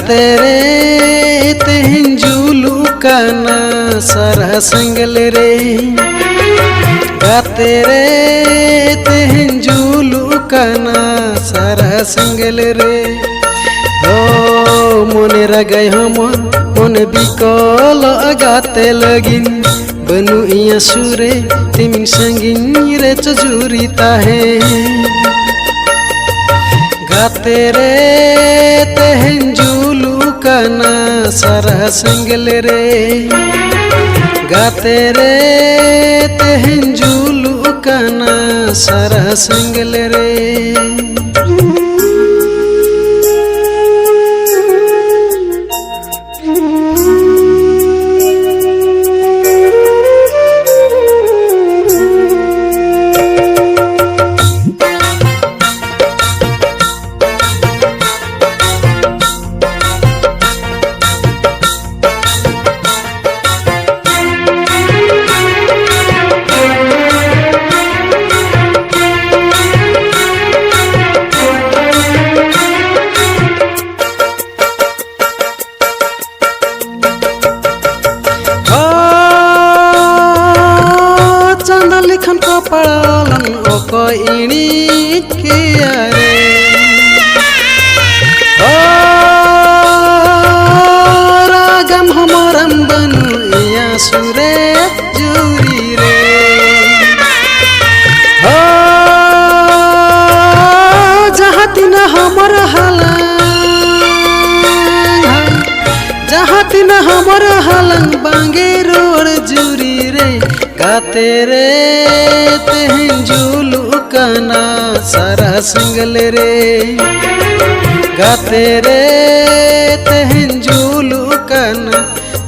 गाते रे तेहन जुलू काना सारा संगल रे गाते रे तेहन जुलू काना सारा संगल रे ओ मोने रगय हमर मोने बिकल गाते लगिन बनु इया सुरे तिमिन संगिन रे चजुरी ताहे गाते रे तेहन जुलू काना सारा संगल रे गाते रे तेहन जुलू काना सारा संगल रे लिखन को पालन ओको इणी के रे ओ रागम हमरम बनु इया सुरे जुरी रे ओ जहाँ तिन हमर हलंग जहाँ तिन हमर हलंग बांगे रोड जुरी रे गाते रे तेहन जुलू काना सारा संगल रे गाते रे तेहन जुलू काना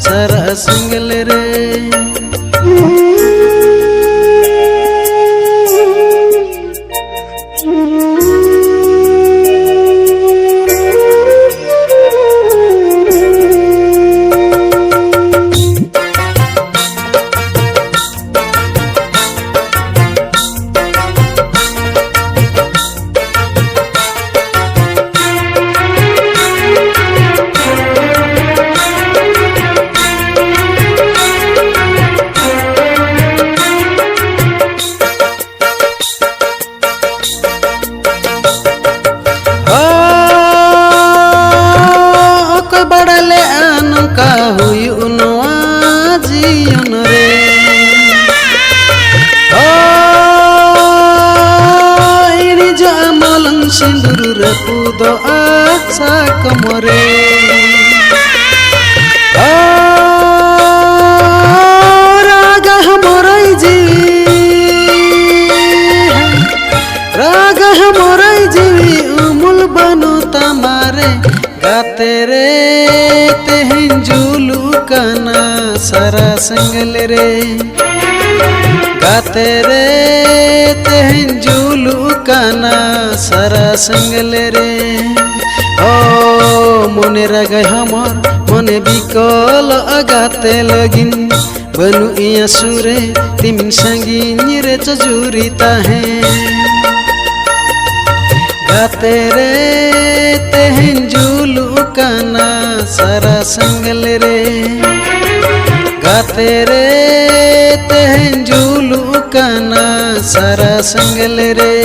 सारा संगल रे बड़ले अनका हुई उनवा जीवन रे ओ इनी जमलन सिंदूर रे पुदो आशा कमरे ओ राग हमरई जीवी उमुल बनु तमारे गाते रे तेहन जुलू काना सारा संगल रे गाते रे तेहन जुलू काना सारा संगल रे ओ मोने रगय हमर मोने बिकल गाते लगिन बनु इया सुरे तिमिन संगिन रे चजुरी ताहे गाते रे तेहन जुलू काना सारा संगल रे गाते रे तेहन जुलू काना सारा संगल रे।